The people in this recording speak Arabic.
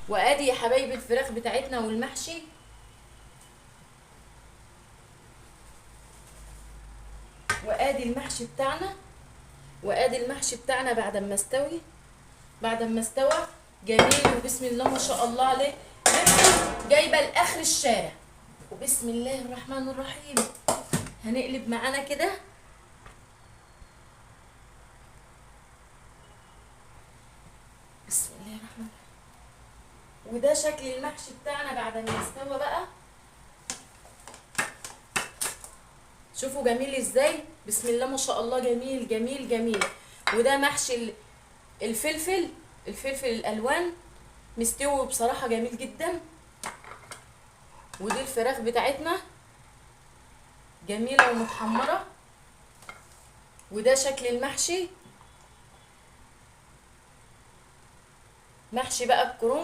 وادي يا حبايبي الفراخ بتاعتنا والمحشي. وادي المحشي بتاعنا، وادي المحشي بتاعنا بعد ما استوي، بعد ما استوى جميل، وبسم الله ما شاء الله عليه، ريحته جايبه لاخر الشارع. وبسم الله الرحمن الرحيم هنقلب معانا كده. بسم الله الرحمن الرحيم. وده شكل المحشي بتاعنا بعد ما استوى بقى. شوفوا جميل ازاي، بسم الله ما شاء الله، جميل جميل جميل. وده محشي الفلفل، الفلفل الالوان مستوي بصراحه جميل جدا. ودي الفراخ بتاعتنا جميله ومتحمره. وده شكل المحشي، محشي بقى الكرنب.